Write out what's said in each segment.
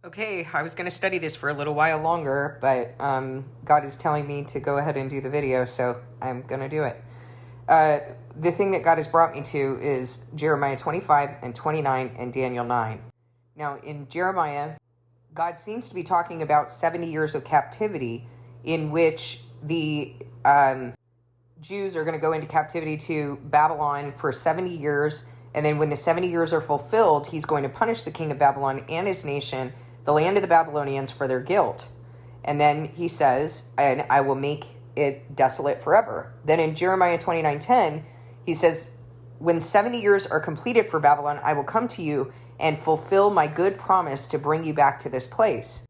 Okay, I was going to study this for a little while longer, but God is telling me to go ahead and do the video, so I'm going to do it. The thing that God has brought me to is Jeremiah 25 and 29 and Daniel 9. Now, in Jeremiah, God seems to be talking about 70 years of captivity in which the Jews are going to go into captivity to Babylon for 70 years, and then when the 70 years are fulfilled, he's going to punish the king of Babylon and his nation, the land of the Babylonians, for their guilt. And then he says, and I will make it desolate forever. Then in Jeremiah 29:10, he says, when 70 years are completed for Babylon, I will come to you and fulfill my good promise to bring you back to this place.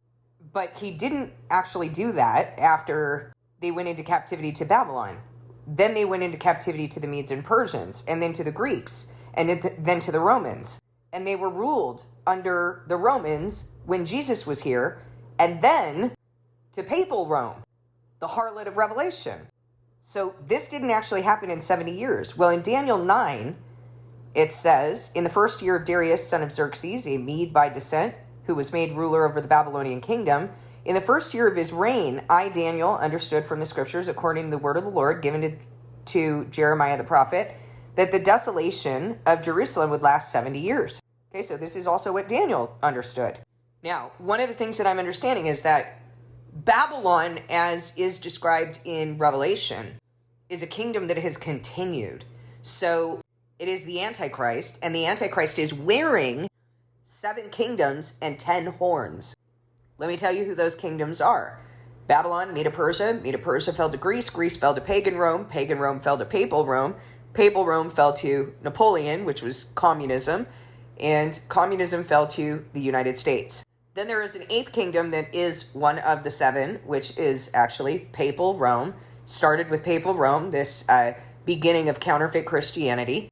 But he didn't actually do that after they went into captivity to Babylon. Then they went into captivity to the Medes and Persians, and then to the Greeks, and then to the Romans. And they were ruled under the Romans when Jesus was here, and then to papal Rome, the harlot of Revelation. So this didn't actually happen in 70 years. Well, in Daniel 9, it says, in the first year of Darius, son of Xerxes, a Mede by descent, who was made ruler over the Babylonian kingdom, in the first year of his reign, I, Daniel, understood from the scriptures, according to the word of the Lord given to Jeremiah the prophet, that the desolation of Jerusalem would last 70 years. Okay, so this is also what Daniel understood. Now, one of the things that I'm understanding is that Babylon, as is described in Revelation, is a kingdom that has continued. So it is the Antichrist, and the Antichrist is wearing 7 kingdoms and 10 horns. Let me tell you who those kingdoms are. Babylon, Medo-Persia. Medo-Persia fell to Greece. Greece fell to pagan Rome. Pagan Rome fell to papal Rome. Papal Rome fell to Napoleon, which was communism. And communism fell to the United States. Then there is an 8th kingdom that is one of the 7, which is actually papal Rome. Started with papal Rome, this beginning of counterfeit Christianity.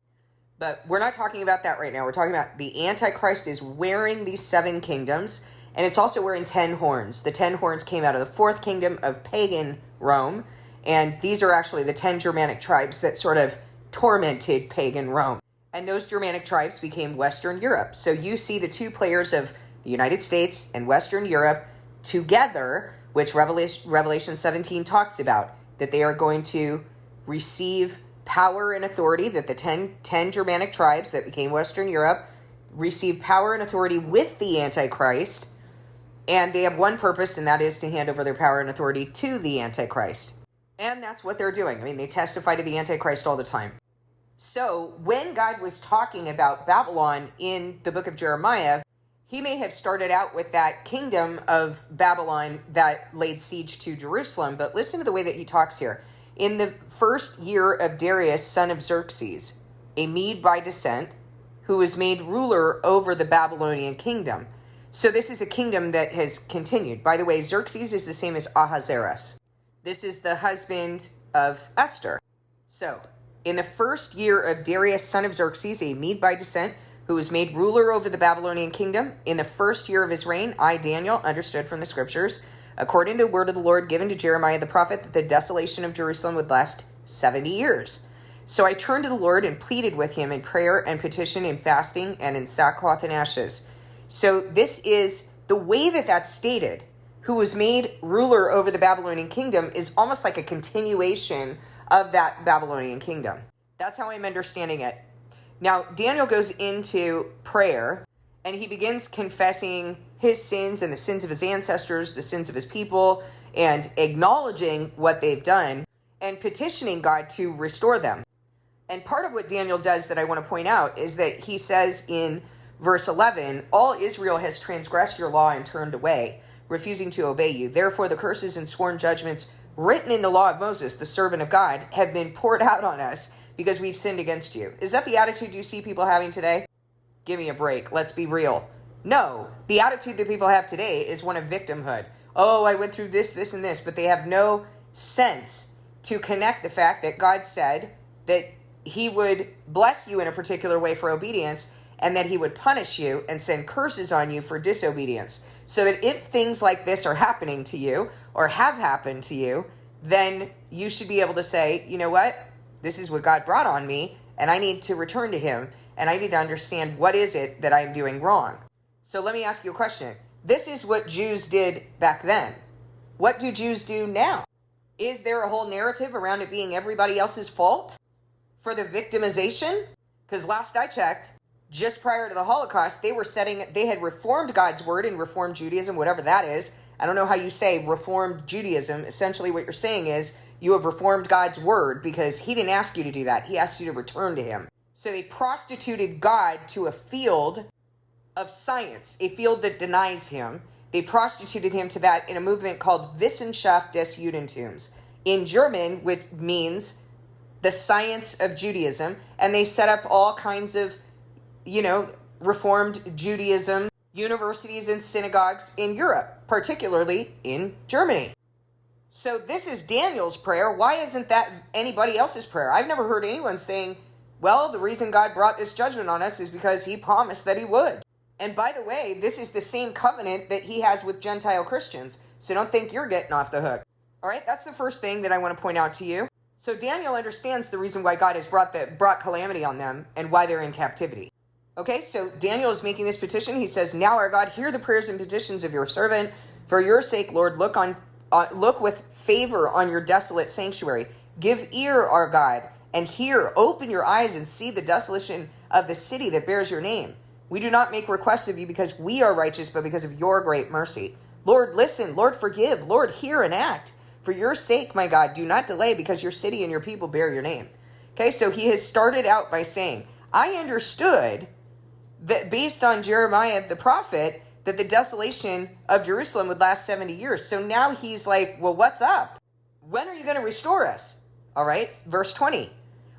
But we're not talking about that right now. We're talking about the Antichrist is wearing these 7 kingdoms, and it's also wearing 10 horns. The 10 horns came out of the 4th kingdom of pagan Rome, and these are actually the 10 Germanic tribes that sort of tormented pagan Rome. And those Germanic tribes became Western Europe. So you see the 2 players of the United States and Western Europe together, which Revelation 17 talks about, that they are going to receive power and authority, that the 10 Germanic tribes that became Western Europe receive power and authority with the Antichrist, and they have one purpose, and that is to hand over their power and authority to the Antichrist. And that's what they're doing. I mean, they testify to the Antichrist all the time. So when God was talking about Babylon in the book of Jeremiah, he may have started out with that kingdom of Babylon that laid siege to Jerusalem, but listen to the way that he talks here. In the first year of Darius, son of Xerxes, a Mede by descent, who was made ruler over the Babylonian kingdom. So this is a kingdom that has continued. By the way, Xerxes is the same as Ahasuerus. This is the husband of Esther. So, in the first year of Darius, son of Xerxes, a Mede by descent, who was made ruler over the Babylonian kingdom, in the first year of his reign, I, Daniel, understood from the scriptures, according to the word of the Lord given to Jeremiah the prophet, that the desolation of Jerusalem would last 70 years. So I turned to the Lord and pleaded with him in prayer and petition and fasting and in sackcloth and ashes. So this is the way that that's stated. Who was made ruler over the Babylonian kingdom is almost like a continuation of that Babylonian kingdom. That's how I'm understanding it. Now, Daniel goes into prayer, and he begins confessing his sins and the sins of his ancestors, the sins of his people, and acknowledging what they've done, and petitioning God to restore them. And part of what Daniel does that I want to point out is that he says in verse 11, all Israel has transgressed your law and turned away, refusing to obey you. Therefore, the curses and sworn judgments written in the law of Moses, the servant of God, have been poured out on us because we've sinned against you. Is that the attitude you see people having today? Give me a break. Let's be real. No, the attitude that people have today is one of victimhood. Oh, I went through this, this, and this, but they have no sense to connect the fact that God said that he would bless you in a particular way for obedience, and that he would punish you and send curses on you for disobedience. So that if things like this are happening to you or have happened to you, then you should be able to say, you know what? This is what God brought on me, and I need to return to him, and I need to understand what is it that I'm doing wrong. So let me ask you a question. This is what Jews did back then. What do Jews do now? Is there a whole narrative around it being everybody else's fault for the victimization? Because last I checked, just prior to the Holocaust, they had reformed God's word and reformed Judaism, whatever that is. I don't know how you say reformed Judaism. Essentially what you're saying is you have reformed God's word because he didn't ask you to do that. He asked you to return to him. So they prostituted God to a field of science, a field that denies him. They prostituted him to that in a movement called Wissenschaft des Judentums, in German, which means the science of Judaism. And they set up all kinds of, Reformed Judaism universities and synagogues in Europe, particularly in Germany. So this is Daniel's prayer. Why isn't that anybody else's prayer? I've never heard anyone saying, well, the reason God brought this judgment on us is because he promised that he would. And by the way, this is the same covenant that he has with Gentile Christians. So don't think you're getting off the hook. All right, that's the first thing that I want to point out to you. So Daniel understands the reason why God has brought calamity on them and why they're in captivity. Okay, so Daniel is making this petition. He says, now our God, hear the prayers and petitions of your servant. For your sake, Lord, look with favor on your desolate sanctuary. Give ear, our God, and hear. Open your eyes and see the desolation of the city that bears your name. We do not make requests of you because we are righteous, but because of your great mercy. Lord, listen. Lord, forgive. Lord, hear and act. For your sake, my God, do not delay because your city and your people bear your name. Okay, so he has started out by saying, I understood that based on Jeremiah the prophet, that the desolation of Jerusalem would last 70 years. So now he's like, well, what's up? When are you going to restore us? All right, verse 20.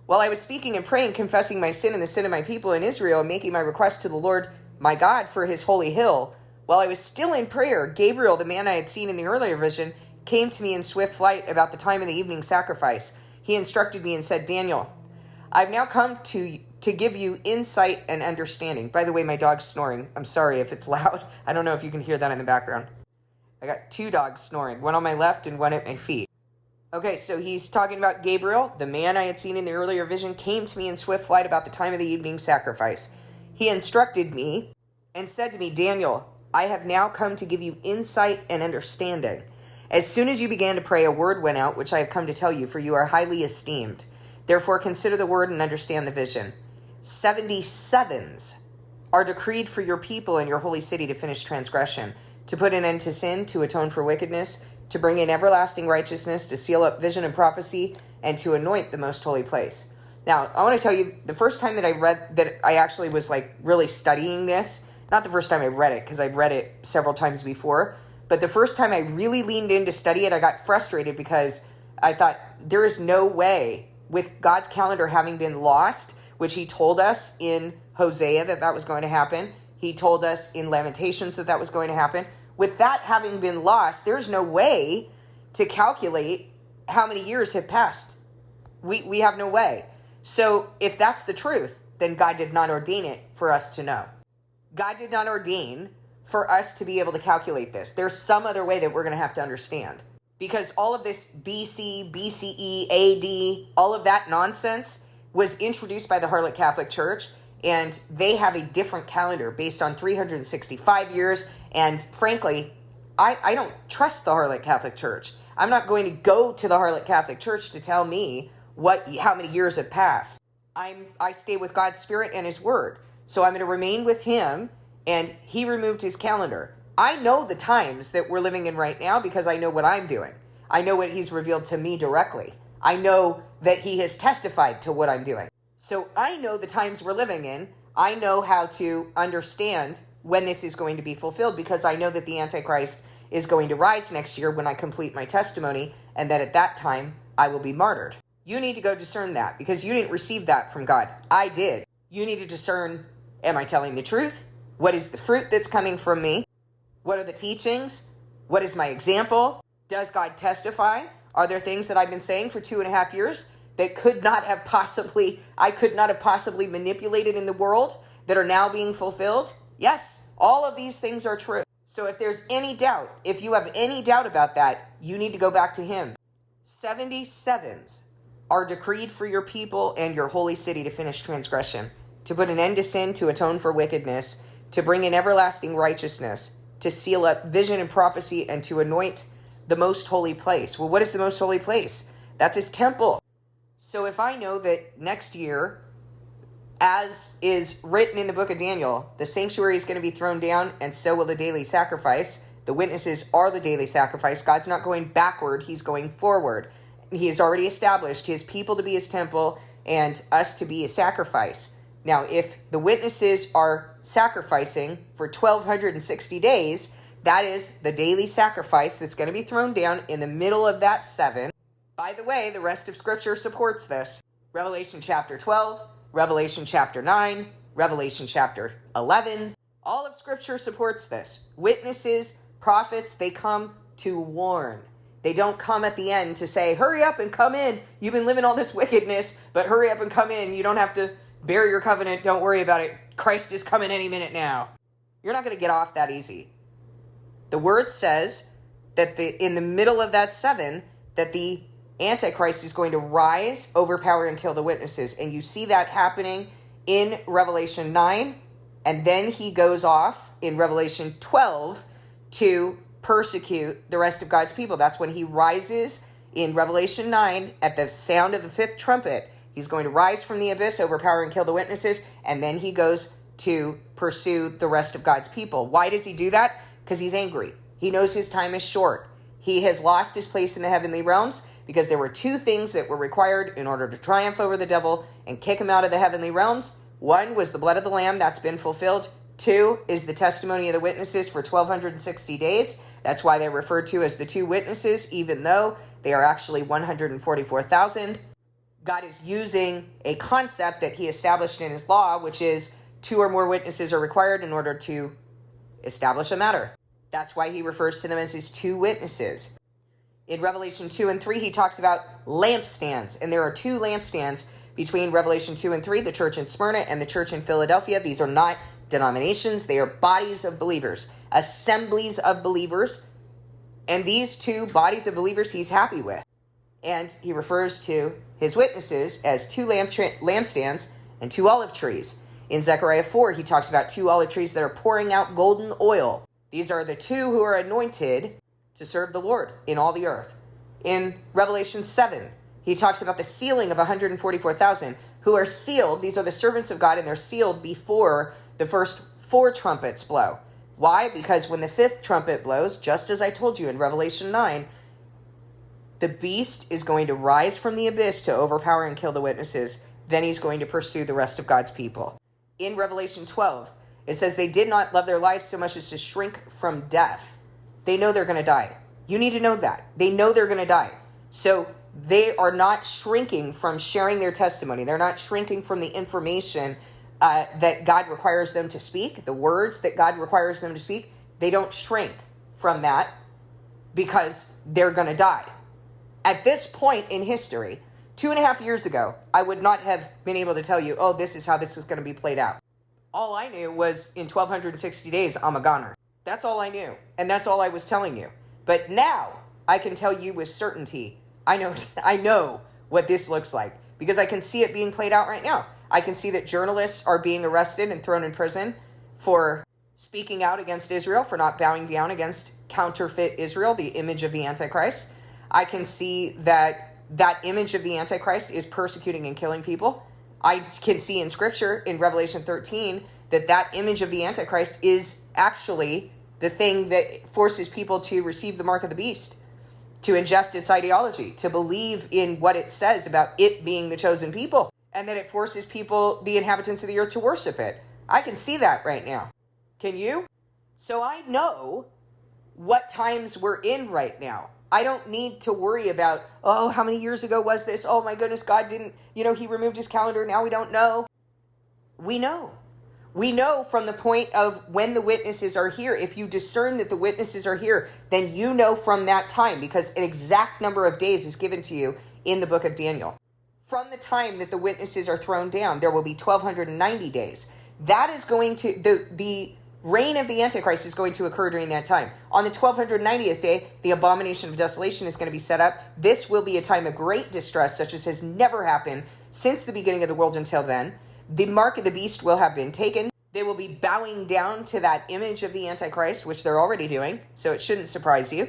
While I was speaking and praying, confessing my sin and the sin of my people in Israel, and making my request to the Lord my God for his holy hill, while I was still in prayer, Gabriel, the man I had seen in the earlier vision, came to me in swift flight about the time of the evening sacrifice. He instructed me and said, Daniel, I've now come to give you insight and understanding. By the way, my dog's snoring. I'm sorry if it's loud. I don't know if you can hear that in the background. I got two dogs snoring, one on my left and one at my feet. Okay, so he's talking about Gabriel, the man I had seen in the earlier vision, came to me in swift flight about the time of the evening sacrifice. He instructed me and said to me, Daniel, I have now come to give you insight and understanding. As soon as you began to pray, a word went out, which I have come to tell you, for you are highly esteemed. Therefore, consider the word and understand the vision. 77s are decreed for your people and your holy city to finish transgression, to put an end to sin, to atone for wickedness, to bring in everlasting righteousness, to seal up vision and prophecy, and to anoint the most holy place. Now, I want to tell you, the first time that I actually was like really studying this, not the first time I read it, because I've read it several times before, but the first time I really leaned in to study it, I got frustrated because I thought there is no way, with God's calendar having been lost, which he told us in Hosea that was going to happen. He told us in Lamentations that was going to happen. With that having been lost, there's no way to calculate how many years have passed. We have no way. So if that's the truth, then God did not ordain it for us to know. God did not ordain for us to be able to calculate this. There's some other way that we're going to have to understand. Because all of this BC, BCE, AD, all of that nonsense was introduced by the Harlot Catholic Church, and they have a different calendar based on 365 years, and frankly, I don't trust the Harlot Catholic Church. I'm not going to go to the Harlot Catholic Church to tell me how many years have passed. I stay with God's Spirit and his word, so I'm going to remain with him, and he removed his calendar. I know the times that we're living in right now because I know what I'm doing. I know what he's revealed to me directly. I know that he has testified to what I'm doing. So I know the times we're living in. I know how to understand when this is going to be fulfilled because I know that the Antichrist is going to rise next year when I complete my testimony, and that at that time I will be martyred. You need to go discern that because you didn't receive that from God. I did. You need to discern, am I telling the truth? What is the fruit that's coming from me? What are the teachings? What is my example? Does God testify? Are there things that I've been saying for 2.5 years that I could not have possibly manipulated in the world that are now being fulfilled? Yes, all of these things are true. So if there's any doubt, if you have any doubt about that, you need to go back to him. 77s are decreed for your people and your holy city to finish transgression, to put an end to sin, to atone for wickedness, to bring in everlasting righteousness, to seal up vision and prophecy and to anoint the most holy place. Well, what is the most holy place? That's his temple. So if I know that next year, as is written in the book of Daniel, the sanctuary is going to be thrown down, and so will the daily sacrifice. The witnesses are the daily sacrifice. God's not going backward, he's going forward. He has already established his people to be his temple and us to be a sacrifice. Now, if the witnesses are sacrificing for 1,260 days, that is the daily sacrifice that's going to be thrown down in the middle of that 7. By the way, the rest of Scripture supports this. Revelation chapter 12, Revelation chapter 9, Revelation chapter 11. All of Scripture supports this. Witnesses, prophets, they come to warn. They don't come at the end to say, hurry up and come in. You've been living all this wickedness, but hurry up and come in. You don't have to bear your covenant. Don't worry about it. Christ is coming any minute now. You're not going to get off that easy. The word says that in the middle of that 7, that the Antichrist is going to rise, overpower, and kill the witnesses. And you see that happening in Revelation 9. And then he goes off in Revelation 12 to persecute the rest of God's people. That's when he rises in Revelation 9 at the sound of the 5th trumpet. He's going to rise from the abyss, overpower, and kill the witnesses. And then he goes to pursue the rest of God's people. Why does he do that? Because he's angry. He knows his time is short. He has lost his place in the heavenly realms because there were 2 things that were required in order to triumph over the devil and kick him out of the heavenly realms. 1 was the blood of the Lamb. That's been fulfilled. 2 is the testimony of the witnesses for 1,260 days. That's why they're referred to as the 2 witnesses, even though they are actually 144,000. God is using a concept that he established in his law, which is 2 or more witnesses are required in order to establish a matter. That's why he refers to them as his 2 witnesses. In Revelation 2 and 3, he talks about lampstands, and there are 2 lampstands between Revelation 2 and 3, the church in Smyrna and the church in Philadelphia. These are not denominations, they are bodies of believers, assemblies of believers, and these 2 bodies of believers he's happy with. And he refers to his witnesses as 2 lampstands and 2 olive trees. In Zechariah 4, he talks about 2 olive trees that are pouring out golden oil. These are the 2 who are anointed to serve the Lord in all the earth. In Revelation 7, he talks about the sealing of 144,000 who are sealed. These are the servants of God, and they're sealed before the first 4 trumpets blow. Why? Because when the 5th trumpet blows, just as I told you in Revelation 9, the beast is going to rise from the abyss to overpower and kill the witnesses. Then he's going to pursue the rest of God's people. In Revelation 12, it says they did not love their lives so much as to shrink from death. They know they're going to die. You need to know that. They know they're going to die. So they are not shrinking from sharing their testimony. They're not shrinking from the information that God requires them to speak, the words that God requires them to speak. They don't shrink from that because they're going to die. At this point in history, 2.5 years ago, I would not have been able to tell you, oh, this is how this is going to be played out. All I knew was in 1,260 days, I'm a goner. That's all I knew. And that's all I was telling you. But now I can tell you with certainty, I know what this looks like because I can see it being played out right now. I can see that journalists are being arrested and thrown in prison for speaking out against Israel, for not bowing down against counterfeit Israel, the image of the Antichrist. I can see that that image of the Antichrist is persecuting and killing people. I can see in Scripture, in Revelation 13, that that image of the Antichrist is actually the thing that forces people to receive the mark of the beast, to ingest its ideology, to believe in what it says about it being the chosen people, and that it forces people, the inhabitants of the earth, to worship it. I can see that right now. Can you? So I know what times we're in right now. I don't need to worry about, oh, how many years ago was this? Oh my goodness, God didn't, he removed his calendar. Now we don't know. We know. We know from the point of when the witnesses are here. If you discern that the witnesses are here, then you know from that time, because an exact number of days is given to you in the book of Daniel. From the time that the witnesses are thrown down, there will be 1,290 days. That is going to, the reign of the Antichrist is going to occur during that time. On the 1,290th day, the abomination of desolation is going to be set up. This will be a time of great distress, such as has never happened since the beginning of the world until then. The mark of the beast will have been taken. They will be bowing down to that image of the Antichrist, which they're already doing, so it shouldn't surprise you.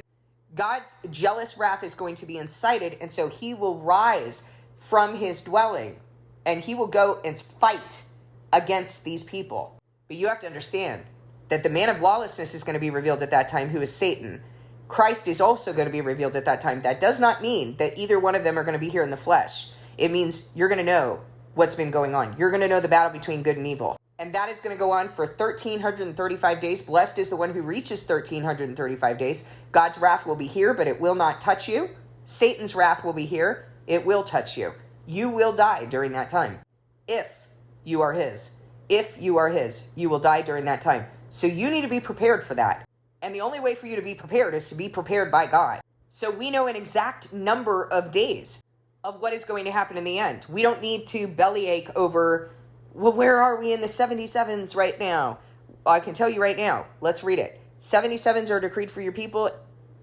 God's jealous wrath is going to be incited, and so he will rise from his dwelling, and he will go and fight against these people. But you have to understand that the man of lawlessness is going to be revealed at that time, who is Satan. Christ is also going to be revealed at that time. That does not mean that either one of them are going to be here in the flesh. It means you're going to know what's been going on. You're going to know the battle between good and evil. And that is going to go on for 1,335 days. Blessed is the one who reaches 1,335 days. God's wrath will be here, but it will not touch you. Satan's wrath will be here. It will touch you. You will die during that time. If you are his. If you are his, you will die during that time. So you need to be prepared for that. And the only way for you to be prepared is to be prepared by God. So we know an exact number of days of what is going to happen in the end. We don't need to bellyache over, well, where are we in the 77s right now? Well, I can tell you right now. Let's read it. 77s are decreed for your people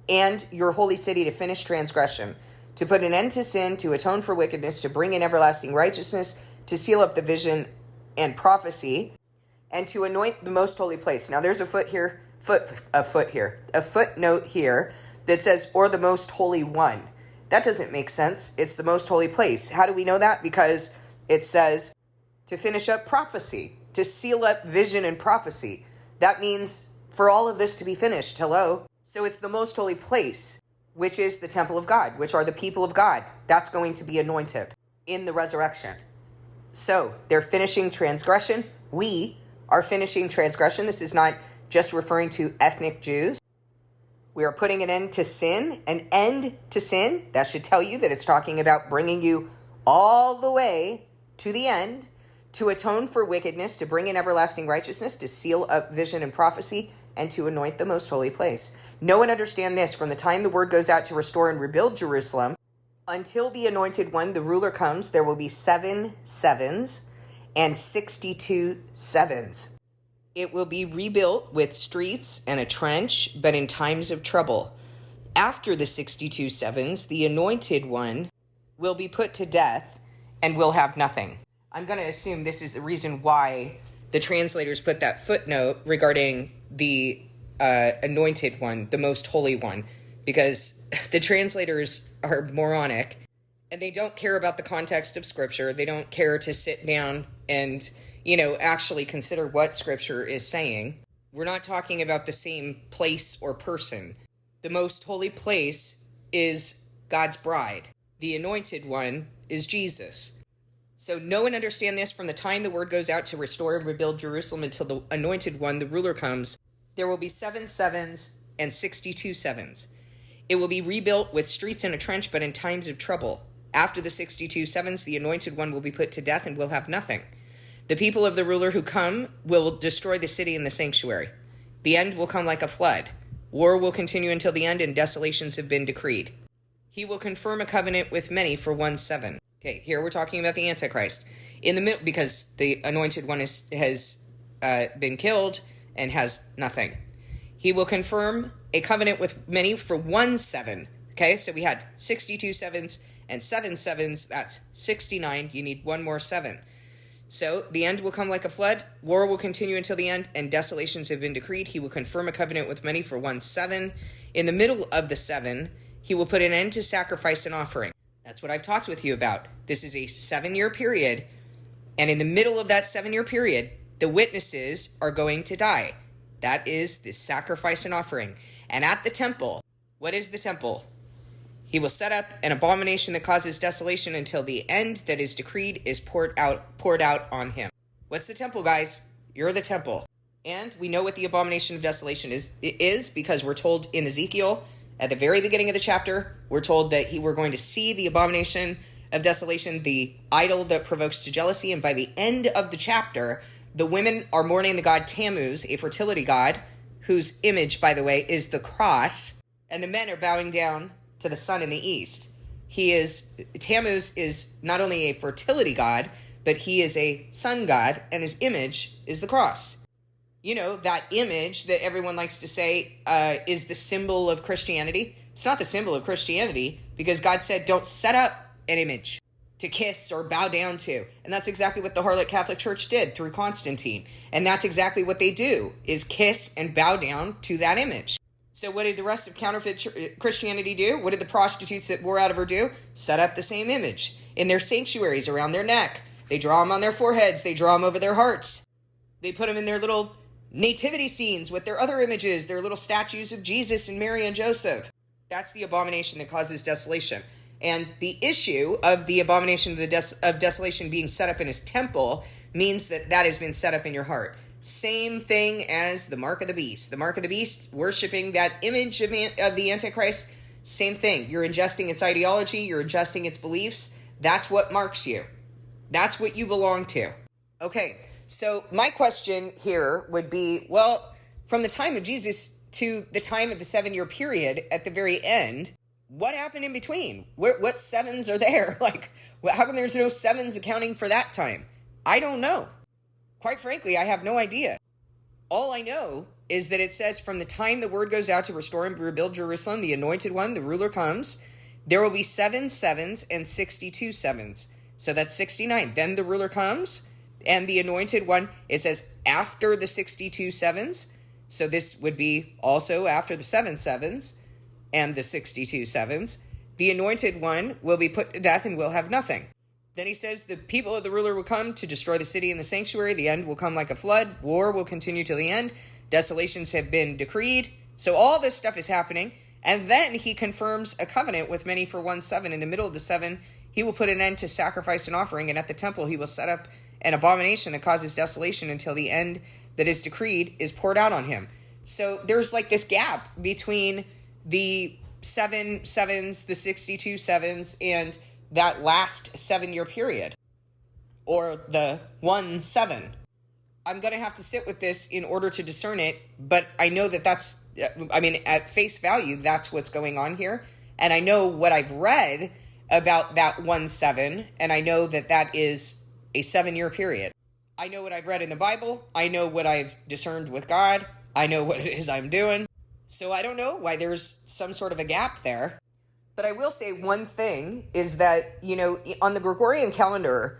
and your holy city to finish transgression, to put an end to sin, to atone for wickedness, to bring in everlasting righteousness, to seal up the vision and prophecy, and to anoint the most holy place. Now there's a footnote here that says, or the most holy one. That doesn't make sense. It's the most holy place. How do we know that? Because it says to finish up prophecy, to seal up vision and prophecy. That means for all of this to be finished. Hello? So it's the most holy place, which is the temple of God, which are the people of God. That's going to be anointed in the resurrection. So they're finishing transgression. We are finishing transgression. This is not just referring to ethnic Jews. We are putting an end to sin. An end to sin. That should tell you that it's talking about bringing you all the way to the end, to atone for wickedness, to bring in everlasting righteousness, to seal up vision and prophecy, and to anoint the most holy place. Know and understand this: from the time the word goes out to restore and rebuild Jerusalem, until the anointed one, the ruler, comes, there will be 7 sevens and 62 sevens. It will be rebuilt with streets and a trench, but in times of trouble. After the 62 sevens, the anointed one will be put to death and will have nothing. I'm going to assume this is the reason why the translators put that footnote regarding the anointed one, the most holy one, because the translators are moronic and they don't care about the context of Scripture. They don't care to sit down and actually consider what Scripture is saying. We're not talking about the same place or person. The most holy place is God's bride. The anointed one is Jesus. So know and understand this: from the time the word goes out to restore and rebuild Jerusalem until the anointed one, the ruler, comes, there will be 7 sevens and 62 sevens. It will be rebuilt with streets and a trench, but in times of trouble. After the 62 sevens, the anointed one will be put to death and will have nothing. The people of the ruler who come will destroy the city and the sanctuary. The end will come like a flood. War will continue until the end, and desolations have been decreed. He will confirm a covenant with many for 1 7. Okay, here we're talking about the Antichrist. In the middle, because the anointed one has been killed and has nothing. He will confirm a covenant with many for 1 7. Okay, so we had 62 sevens and 7 sevens. That's 69. You need 1 more 7. So the end will come like a flood. War will continue until the end, and desolations have been decreed. He will confirm a covenant with many for 1 7. In the middle of the 7, he will put an end to sacrifice and offering. That's what I've talked with you about. This is a 7-year period, and in the middle of that 7-year period, the witnesses are going to die. That is the sacrifice and offering. And at the temple, what is the temple? He will set up an abomination that causes desolation until the end that is decreed is poured out on him. What's the temple, guys? You're the temple. And we know what the abomination of desolation is because we're told in Ezekiel, at the very beginning of the chapter, we're told that we're going to see the abomination of desolation, the idol that provokes to jealousy. And by the end of the chapter, the women are mourning the god Tammuz, a fertility god, whose image, by the way, is the cross. And the men are bowing down to the sun in the east. Tammuz is not only a fertility god, but he is a sun god, and his image is the cross. That image that everyone likes to say is the symbol of Christianity. It's not the symbol of Christianity, because God said, don't set up an image. to kiss or bow down to. And that's exactly what the harlot Catholic Church did through Constantine. And that's exactly what they do, is kiss and bow down to that image. So what did the rest of counterfeit Christianity do? What did the prostitutes that wore out of her do? Set up the same image in their sanctuaries around their neck. They draw them on their foreheads. They draw them over their hearts. They put them in their little nativity scenes with their other images, their little statues of Jesus and Mary and Joseph. That's the abomination that causes desolation. And the issue of the abomination of desolation being set up in his temple means that that has been set up in your heart. Same thing as the mark of the beast. The mark of the beast, worshiping that image of the Antichrist, same thing. You're ingesting its ideology. You're ingesting its beliefs. That's what marks you. That's what you belong to. Okay, so my question here would be, well, from the time of Jesus to the time of the 7-year period at the very end, what happened in between? What sevens are there? Like, how come there's no sevens accounting for that time? I don't know. Quite frankly, I have no idea. All I know is that it says from the time the word goes out to restore and rebuild Jerusalem, the anointed one, the ruler comes, there will be 7 sevens and 62 sevens. So that's 69. Then the ruler comes, and the anointed one, it says after the 62 sevens. So this would be also after the 7 sevens and the 62 sevens. The anointed one will be put to death and will have nothing. Then he says the people of the ruler will come to destroy the city and the sanctuary. The end will come like a flood. War will continue till the end. Desolations have been decreed. So all this stuff is happening. And then he confirms a covenant with many for 1 7. In the middle of the 7, he will put an end to sacrifice and offering. And at the temple, he will set up an abomination that causes desolation until the end that is decreed is poured out on him. So there's like this gap between the 7 sevens, the 62 sevens, and that last 7-year period, or the 1 7. I'm going to have to sit with this in order to discern it, but I know that at face value, that's what's going on here. And I know what I've read about that 1 7, and I know that that is a 7-year period. I know what I've read in the Bible. I know what I've discerned with God. I know what it is I'm doing. So I don't know why there's some sort of a gap there. But I will say one thing is that, on the Gregorian calendar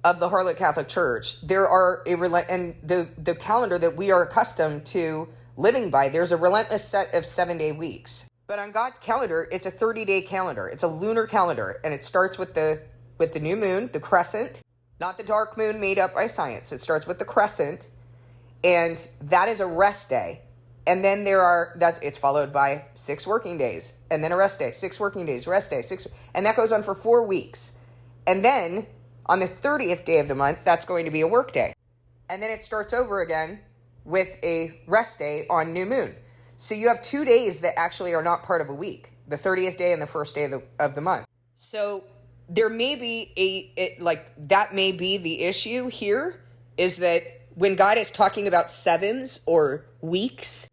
of the Harlot Catholic Church, there are the calendar that we are accustomed to living by, there's a relentless set of 7-day weeks. But on God's calendar, it's a 30-day calendar. It's a lunar calendar, and it starts with the new moon, the crescent, not the dark moon made up by science. It starts with the crescent, and that is a rest day. And then it's followed by 6 working days, and then a rest day, 6 working days, rest day, 6, and that goes on for 4 weeks. And then on the 30th day of the month, that's going to be a work day. And then it starts over again with a rest day on new moon. So you have 2 days that actually are not part of a week, the 30th day and the first day of the month. So there may be that may be the issue here, is that when God is talking about sevens or weeks,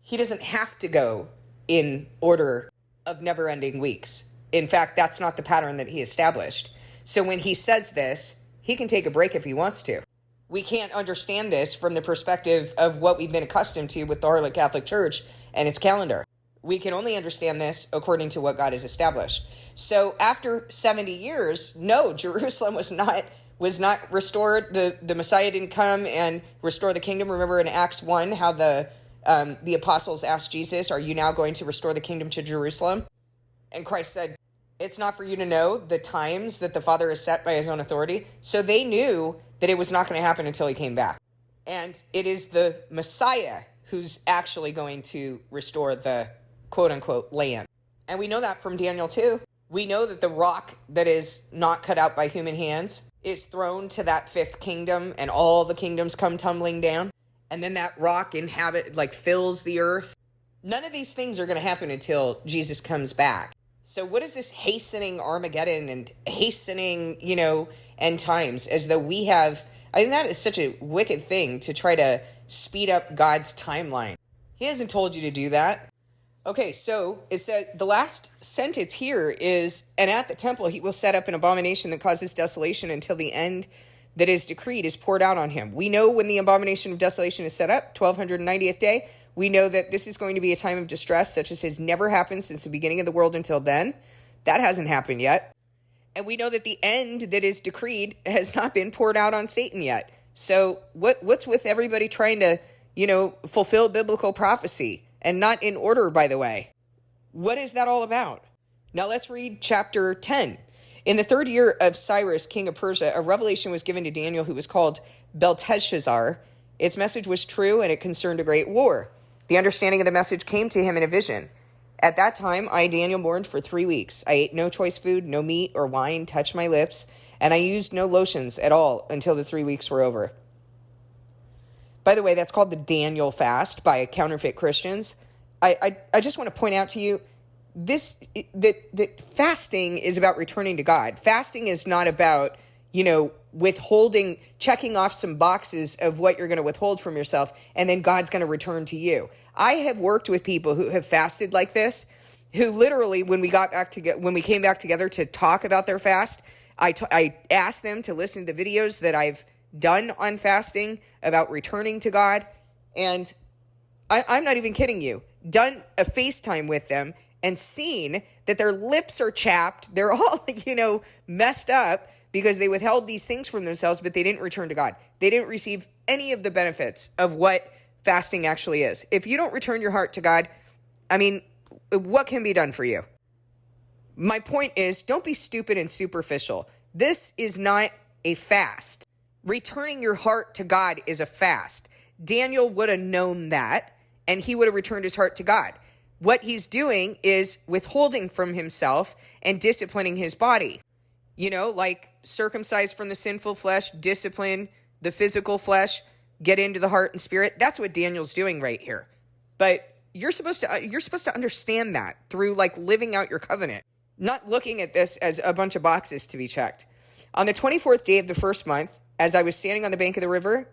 he doesn't have to go in order of never-ending weeks. In fact, that's not the pattern that he established. So when he says this, he can take a break if he wants to. We can't understand this from the perspective of what we've been accustomed to with the Harlot Catholic Church and its calendar. We can only understand this according to what God has established. So after 70 years, no, Jerusalem was not restored. The Messiah didn't come and restore the kingdom. Remember in Acts 1 how the apostles asked Jesus, "Are you now going to restore the kingdom to Jerusalem?" And Christ said, "It's not for you to know the times that the Father has set by his own authority." So they knew that it was not going to happen until he came back. And it is the Messiah who's actually going to restore the quote-unquote land. And we know that from Daniel 2. We know that the rock that is not cut out by human hands is thrown to that 5th kingdom, and all the kingdoms come tumbling down. And then that rock fills the earth. None of these things are going to happen until Jesus comes back. So what is this hastening Armageddon and hastening, end times, as though we have... I think that is such a wicked thing to try to speed up God's timeline. He hasn't told you to do that. Okay, so it said the last sentence here is, "And at the temple he will set up an abomination that causes desolation until the end that is decreed is poured out on him." We know when the abomination of desolation is set up, 1290th day. We know that this is going to be a time of distress such as has never happened since the beginning of the world until then. That hasn't happened yet. And we know that the end that is decreed has not been poured out on Satan yet. So what's with everybody trying to, fulfill biblical prophecy, and not in order, by the way? What is that all about? Now let's read chapter 10. In the 3rd year of Cyrus, king of Persia, a revelation was given to Daniel who was called Belteshazzar. Its message was true, and it concerned a great war. The understanding of the message came to him in a vision. At that time, I, Daniel, mourned for 3 weeks. I ate no choice food, no meat or wine touched my lips, and I used no lotions at all until the 3 weeks were over. By the way, that's called the Daniel fast by counterfeit Christians. I just want to point out to you, that fasting is about returning to God. Fasting is not about, withholding, checking off some boxes of what you're going to withhold from yourself, and then God's going to return to you. I have worked with people who have fasted like this, who literally, when we came back together to talk about their fast, I asked them to listen to the videos that I've done on fasting about returning to God, and I'm not even kidding you, done a FaceTime with them and seen that their lips are chapped, they're all, messed up because they withheld these things from themselves, but they didn't return to God. They didn't receive any of the benefits of what fasting actually is. If you don't return your heart to God, what can be done for you? My point is, don't be stupid and superficial. This is not a fast. Returning your heart to God is a fast. Daniel would have known that, and he would have returned his heart to God. What he's doing is withholding from himself and disciplining his body. Like circumcise from the sinful flesh, discipline the physical flesh, get into the heart and spirit. That's what Daniel's doing right here. But you're supposed to understand that through living out your covenant, not looking at this as a bunch of boxes to be checked. On the 24th day of the first month, as I was standing on the bank of the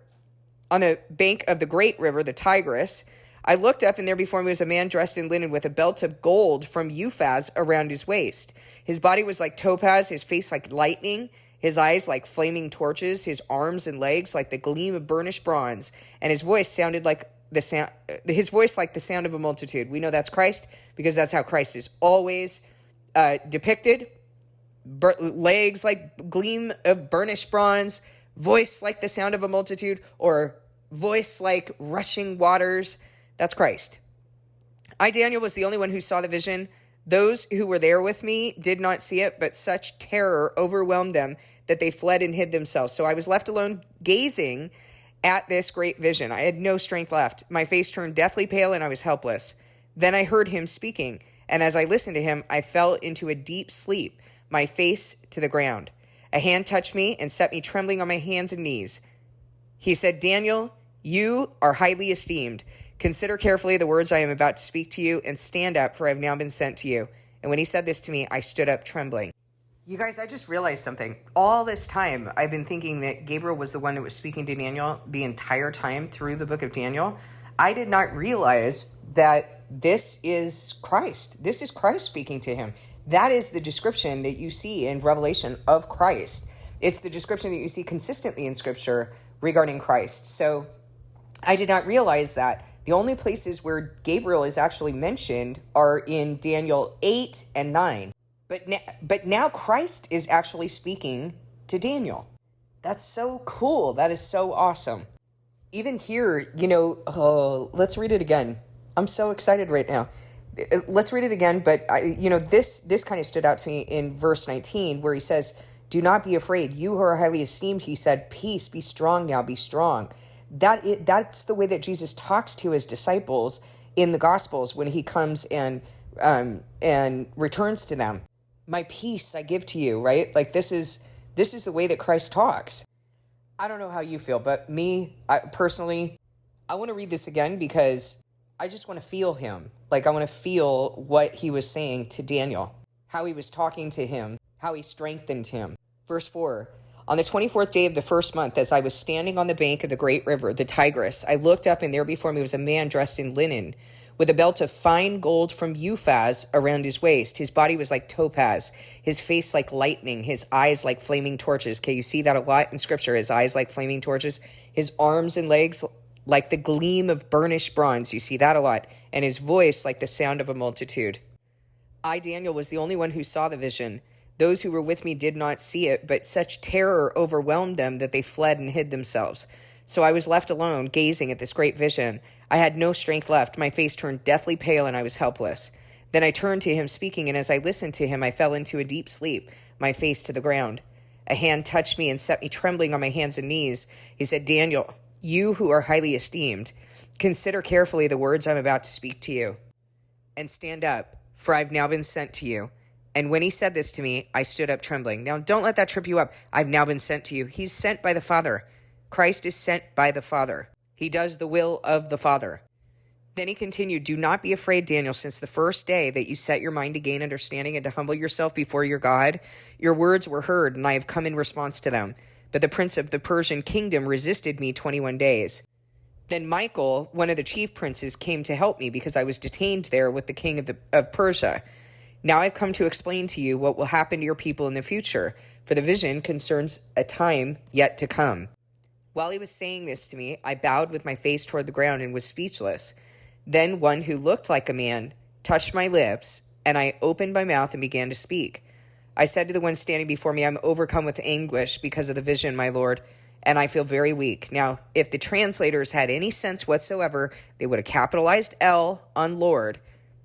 great river, the Tigris, I looked up, and there before me was a man dressed in linen with a belt of gold from Uphaz around his waist. His body was like topaz, his face like lightning, his eyes like flaming torches, his arms and legs like the gleam of burnished bronze, and his voice like the sound of a multitude. We know that's Christ because that's how Christ is always depicted. Legs like gleam of burnished bronze, voice like the sound of a multitude, or voice like rushing waters. That's Christ. I, Daniel, was the only one who saw the vision. Those who were there with me did not see it, but such terror overwhelmed them that they fled and hid themselves. So I was left alone gazing at this great vision. I had no strength left. My face turned deathly pale, and I was helpless. Then I heard him speaking, and as I listened to him, I fell into a deep sleep, my face to the ground. A hand touched me and set me trembling on my hands and knees. He said, Daniel, you are highly esteemed. Consider carefully the words I am about to speak to you, and stand up, for I have now been sent to you. And when he said this to me, I stood up trembling. You guys, I just realized something. All this time, I've been thinking that Gabriel was the one that was speaking to Daniel the entire time through the book of Daniel. I did not realize that this is Christ. This is Christ speaking to him. That is the description that you see in Revelation of Christ. It's the description that you see consistently in Scripture regarding Christ. So I did not realize that. The only places where Gabriel is actually mentioned are in Daniel 8 and 9. But now Christ is actually speaking to Daniel. That's so cool. That is so awesome. Even here, let's read it again. I'm so excited right now. Let's read it again. But, this kind of stood out to me in verse 19 where he says, do not be afraid. You who are highly esteemed, he said, peace, be strong now, be strong. That's the way that Jesus talks to his disciples in the Gospels when he comes and returns to them. My peace I give to you, right? This is the way that Christ talks. I don't know how you feel, but personally, I want to read this again because I just want to feel him. I want to feel what he was saying to Daniel, how he was talking to him, how he strengthened him. Verse 4. On the 24th day of the first month, as I was standing on the bank of the great river, the Tigris, I looked up, and there before me was a man dressed in linen, with a belt of fine gold from Uphaz around his waist. His body was like topaz, his face like lightning, his eyes like flaming torches. Okay, you see that a lot in Scripture, his eyes like flaming torches, his arms and legs like the gleam of burnished bronze. You see that a lot. And his voice like the sound of a multitude. I, Daniel, was the only one who saw the vision. Those who were with me did not see it, but such terror overwhelmed them that they fled and hid themselves. So I was left alone, gazing at this great vision. I had no strength left. My face turned deathly pale, and I was helpless. Then I turned to him speaking, and as I listened to him, I fell into a deep sleep, my face to the ground. A hand touched me and set me trembling on my hands and knees. He said, Daniel, you who are highly esteemed, consider carefully the words I'm about to speak to you, and stand up, for I've now been sent to you. And when he said this to me, I stood up trembling. Now, don't let that trip you up. I've now been sent to you. He's sent by the Father. Christ is sent by the Father. He does the will of the Father. Then he continued, do not be afraid, Daniel, since the first day that you set your mind to gain understanding and to humble yourself before your God, your words were heard, and I have come in response to them. But the prince of the Persian kingdom resisted me 21 days. Then Michael, one of the chief princes, came to help me because I was detained there with the king of Persia. Now I've come to explain to you what will happen to your people in the future, for the vision concerns a time yet to come. While he was saying this to me, I bowed with my face toward the ground and was speechless. Then one who looked like a man touched my lips, and I opened my mouth and began to speak. I said to the one standing before me, I'm overcome with anguish because of the vision, my Lord, and I feel very weak. Now, if the translators had any sense whatsoever, they would have capitalized L on Lord,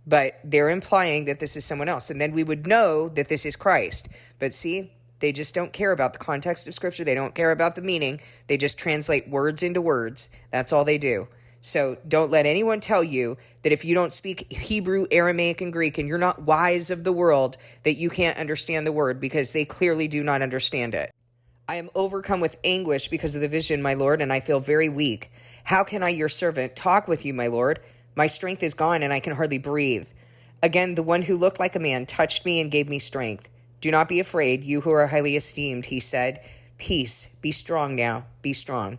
but they're implying that this is someone else, and then we would know that this is Christ. But see, they just don't care about the context of Scripture. They don't care about the meaning. They just translate words into words. That's all they do. So don't let anyone tell you that if you don't speak Hebrew, Aramaic, and Greek, and you're not wise of the world, that you can't understand the word, because they clearly do not understand it. I am overcome with anguish because of the vision, my Lord, and I feel very weak. How can I, your servant, talk with you, my Lord? My strength is gone, and I can hardly breathe. Again, the one who looked like a man touched me and gave me strength. Do not be afraid, you who are highly esteemed, he said. Peace, be strong now, be strong.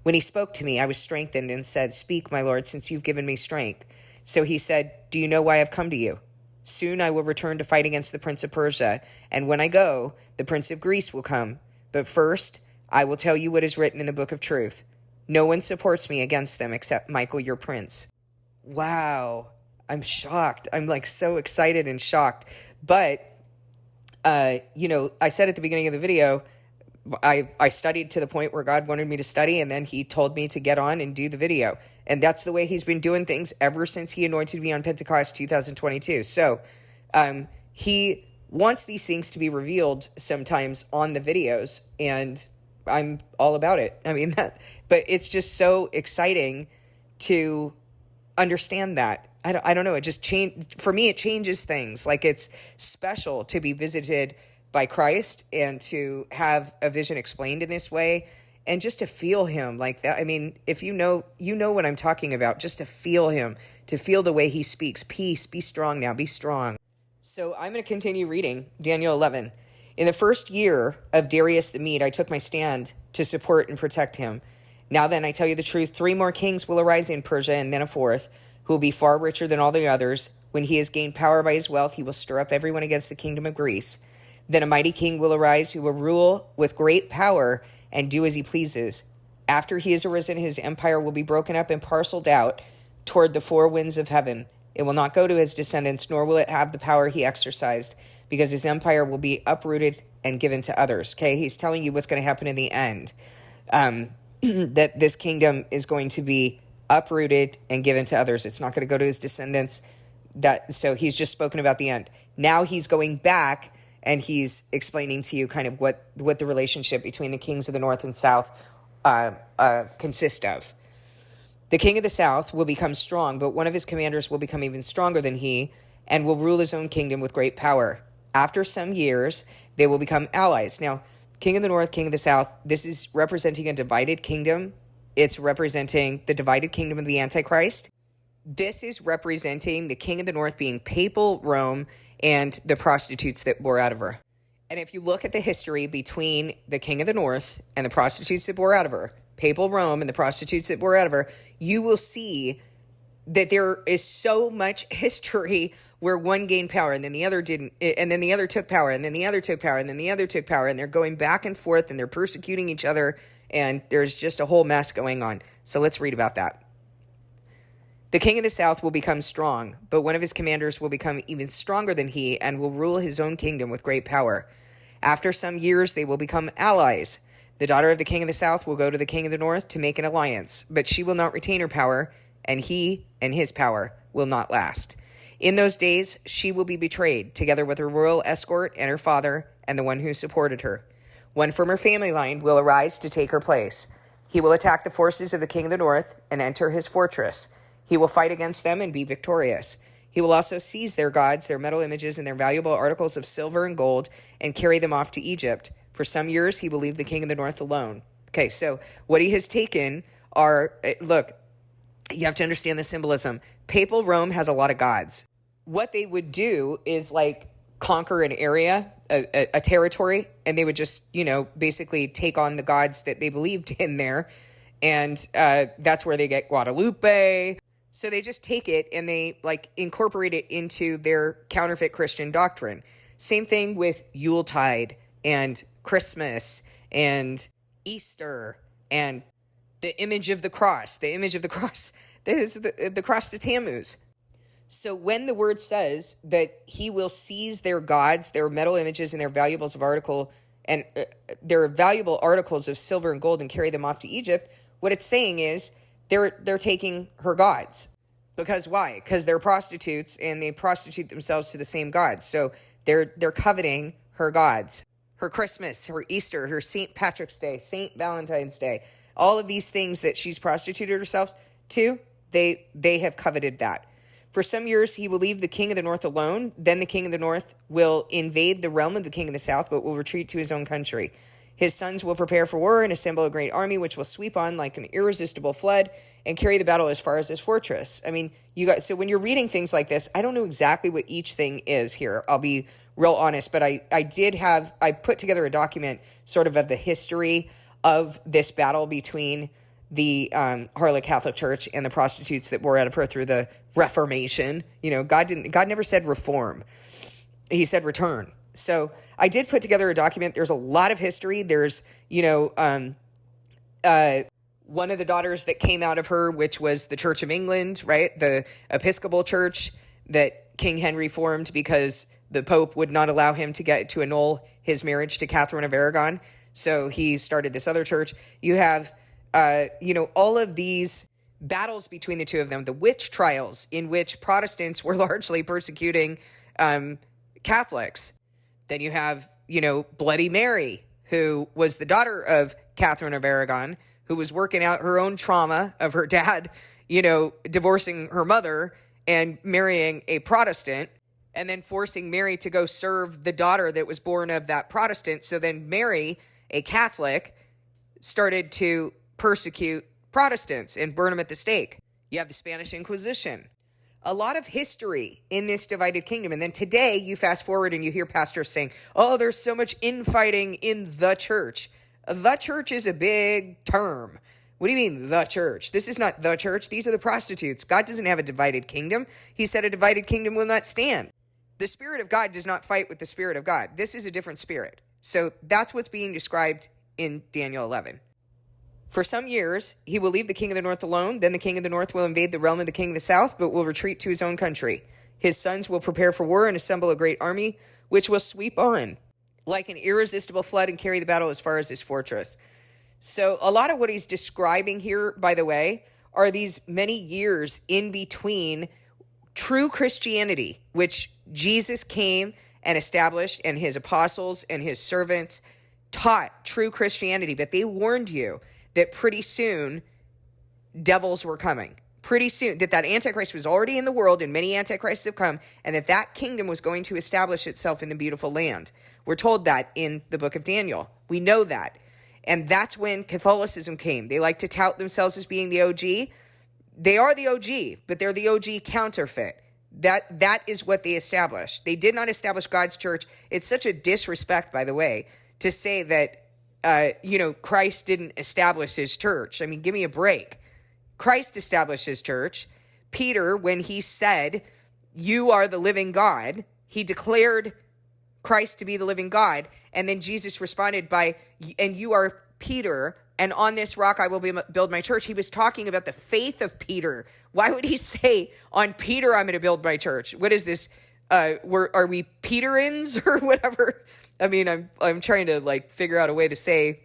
When he spoke to me, I was strengthened and said, Speak, my Lord, since you've given me strength. So he said, Do you know why I've come to you? Soon I will return to fight against the prince of Persia, and when I go, the prince of Greece will come. But first, I will tell you what is written in the book of truth. No one supports me against them except Michael, your prince. Wow, I'm shocked. I'm so excited and shocked. But, I said at the beginning of the video, I studied to the point where God wanted me to study, and then he told me to get on and do the video. And that's the way he's been doing things ever since he anointed me on Pentecost 2022. So he wants these things to be revealed sometimes on the videos, and I'm all about it. But it's just so exciting to understand that. I don't know. It just changed. For me, it changes things. It's special to be visited by Christ and to have a vision explained in this way, and just to feel him like that. If you know what I'm talking about, just to feel him, to feel the way he speaks. Peace, be strong now, be strong. So I'm going to continue reading Daniel 11. In the first year of Darius the Mede, I took my stand to support and protect him. Now then, I tell you the truth, 3 more kings will arise in Persia, and then a 4th, who will be far richer than all the others. When he has gained power by his wealth, he will stir up everyone against the kingdom of Greece. Then a mighty king will arise who will rule with great power and do as he pleases. After he has arisen, his empire will be broken up and parceled out toward the 4 winds of heaven. It will not go to his descendants, nor will it have the power he exercised, because his empire will be uprooted and given to others. Okay, he's telling you what's going to happen in the end. That this kingdom is going to be uprooted and given to others. It's not going to go to his descendants. So he's just spoken about the end. Now he's going back, and he's explaining to you kind of what the relationship between the kings of the north and south consist of. The king of the south will become strong, but one of his commanders will become even stronger than he and will rule his own kingdom with great power. After some years, they will become allies. Now, king of the north, king of the south, this is representing a divided kingdom. It's representing the divided kingdom of the Antichrist. This is representing the king of the north being papal Rome and the prostitutes that bore out of her. And if you look at the history between the king of the north and the prostitutes that bore out of her, papal Rome and the prostitutes that bore out of her, you will see that there is so much history where one gained power and then the other didn't, and then the other took power, and then the other took power, and then the other took power, and they're going back and forth, and they're persecuting each other, and there's just a whole mess going on. So let's read about that. The king of the south will become strong, but one of his commanders will become even stronger than he and will rule his own kingdom with great power. After some years, they will become allies. The daughter of the king of the south will go to the king of the north to make an alliance, but she will not retain her power, and he and his power will not last. In those days, she will be betrayed, together with her royal escort and her father and the one who supported her. One from her family line will arise to take her place. He will attack the forces of the king of the north and enter his fortress. He will fight against them and be victorious. He will also seize their gods, their metal images, and their valuable articles of silver and gold and carry them off to Egypt. For some years, he will leave the king of the north alone. Okay, so what he has taken are, look, you have to understand the symbolism. Papal Rome has a lot of gods. What they would do is like conquer an area, a territory, and they would just, basically take on the gods that they believed in there. And that's where they get Guadalupe. So they just take it and they incorporate it into their counterfeit Christian doctrine. Same thing with Yuletide and Christmas and Easter and the image of the cross. The image of the cross, that is the cross to Tammuz. So when the word says that he will seize their gods, their metal images, and their valuables of article and their valuable articles of silver and gold and carry them off to Egypt, what it's saying is they're taking her gods. Because why? Because they're prostitutes and they prostitute themselves to the same gods. So they're coveting her gods. Her Christmas, her Easter, her St. Patrick's Day, St. Valentine's Day, all of these things that she's prostituted herself to, they have coveted that. For some years, he will leave the king of the north alone. Then the king of the north will invade the realm of the king of the south, but will retreat to his own country. His sons will prepare for war and assemble a great army, which will sweep on like an irresistible flood and carry the battle as far as his fortress. I mean, so when you're reading things like this, I don't know exactly what each thing is here. I'll be real honest, but I put together a document sort of the history of this battle between the Harlot Catholic Church and the prostitutes that bore out of her through the Reformation. God never said reform. He said return. So I did put together a document. There's a lot of history. There's, one of the daughters that came out of her, which was the Church of England, right? The Episcopal Church that King Henry formed because the Pope would not allow him to annul his marriage to Catherine of Aragon. So he started this other church. You have, all of these battles between the two of them, the witch trials in which Protestants were largely persecuting Catholics. Then you have, Bloody Mary, who was the daughter of Catherine of Aragon, who was working out her own trauma of her dad, divorcing her mother and marrying a Protestant, and then forcing Mary to go serve the daughter that was born of that Protestant. So then Mary, a Catholic, started to persecute Protestants and burn them at the stake. You have the Spanish Inquisition. A lot of history in this divided kingdom. And then today you fast forward and you hear pastors saying, oh, there's so much infighting in the church. The church is a big term. What do you mean, the church? This is not the church. These are the prostitutes. God doesn't have a divided kingdom. He said a divided kingdom will not stand. The Spirit of God does not fight with the Spirit of God. This is a different spirit. So that's what's being described in Daniel 11. For some years, he will leave the king of the north alone. Then the king of the north will invade the realm of the king of the south, but will retreat to his own country. His sons will prepare for war and assemble a great army, which will sweep on like an irresistible flood and carry the battle as far as his fortress. So a lot of what he's describing here, by the way, are these many years in between true Christianity, which Jesus came and established, and his apostles and his servants taught true Christianity, but they warned you that pretty soon devils were coming. Pretty soon, that Antichrist was already in the world and many Antichrists have come, and that kingdom was going to establish itself in the beautiful land. We're told that in the book of Daniel. We know that. And that's when Catholicism came. They like to tout themselves as being the OG. They are the OG, but they're the OG counterfeit. That is what they established. They did not establish God's church. It's such a disrespect, by the way, to say that, Christ didn't establish his church. I mean, give me a break. Christ established his church. Peter, when he said, you are the living God, he declared Christ to be the living God. And then Jesus responded by, and you are Peter, and on this rock I will build my church. He was talking about the faith of Peter. Why would he say, on Peter I'm going to build my church? What is this? Are we Peterins or whatever? I mean, I'm trying to like figure out a way to say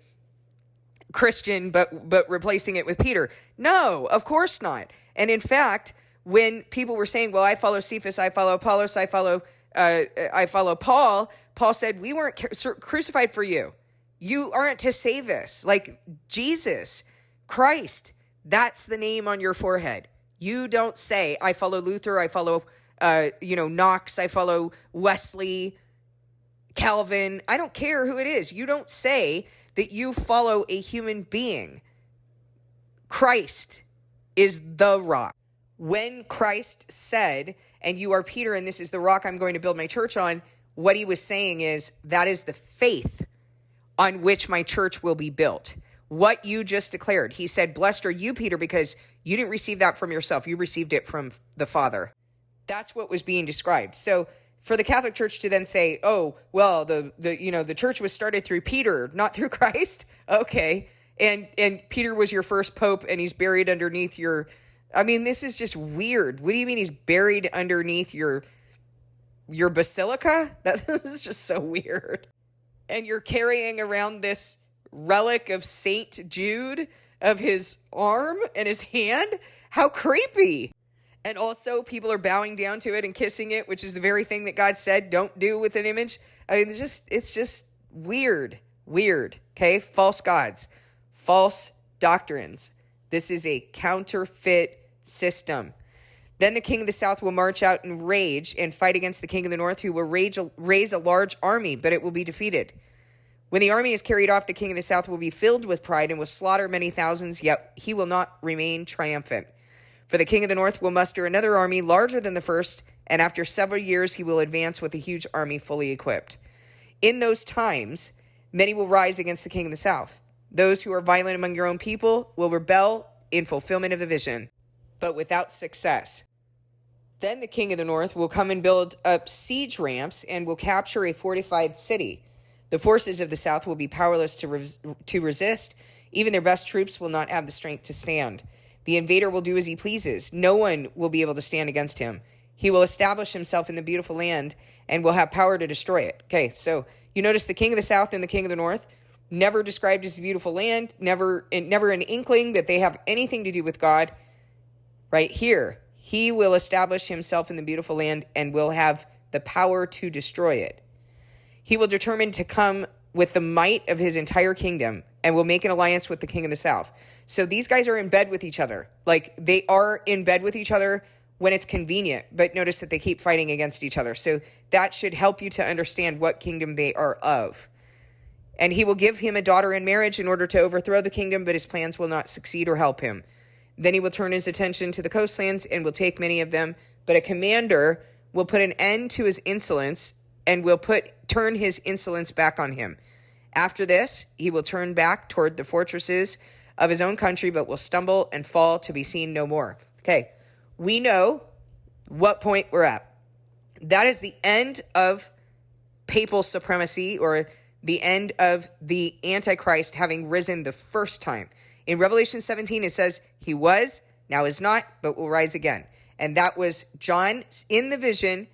Christian, but replacing it with Peter. No, of course not. And in fact, when people were saying, well, I follow Cephas, I follow Apollos, I follow Paul, Paul said, we weren't crucified for you. You aren't to say this. Like Jesus, Christ, that's the name on your forehead. You don't say, I follow Luther, I follow, Knox, I follow Wesley, Calvin. I don't care who it is. You don't say that you follow a human being. Christ is the rock. When Christ said, and you are Peter, and this is the rock I'm going to build my church on, what he was saying is, that is the faith on which my church will be built. What you just declared. He said, blessed are you, Peter, because you didn't receive that from yourself. You received it from the Father. That's what was being described. So for the Catholic Church to then say, oh, well, the church was started through Peter, not through Christ. Okay. And Peter was your first pope, and he's buried underneath your, I mean, this is just weird. What do you mean he's buried underneath your basilica? That is just so weird. And you're carrying around this relic of Saint Jude of his arm and his hand? How creepy. And also people are bowing down to it and kissing it, which is the very thing that God said don't do with an image. I mean, it's just weird. Okay? False gods, false doctrines. This is a counterfeit system. Then the king of the south will march out in rage and fight against the king of the north, who will raise a large army, but it will be defeated. When the army is carried off, the king of the south will be filled with pride and will slaughter many thousands, yet he will not remain triumphant. For the king of the north will muster another army larger than the first, and after several years he will advance with a huge army fully equipped. In those times, many will rise against the king of the south. Those who are violent among your own people will rebel in fulfillment of the vision, but without success. Then the king of the north will come and build up siege ramps and will capture a fortified city. The forces of the south will be powerless to resist. Even their best troops will not have the strength to stand. The invader will do as he pleases. No one will be able to stand against him. He will establish himself in the beautiful land and will have power to destroy it. Okay, so you notice the king of the south and the king of the north, never described as a beautiful land, never an inkling that they have anything to do with God. Right here, he will establish himself in the beautiful land and will have the power to destroy it. He will determine to come with the might of his entire kingdom and will make an alliance with the king of the south. So these guys are in bed with each other. Like, they are in bed with each other when it's convenient, but notice that they keep fighting against each other. So that should help you to understand what kingdom they are of. And he will give him a daughter in marriage in order to overthrow the kingdom, but his plans will not succeed or help him. Then he will turn his attention to the coastlands and will take many of them, but a commander will put an end to his insolence and will turn his insolence back on him. After this, he will turn back toward the fortresses of his own country, but will stumble and fall to be seen no more. Okay, we know what point we're at. That is the end of papal supremacy, or the end of the Antichrist having risen the first time. In Revelation 17, it says, he was, now is not, but will rise again. And that was John in the vision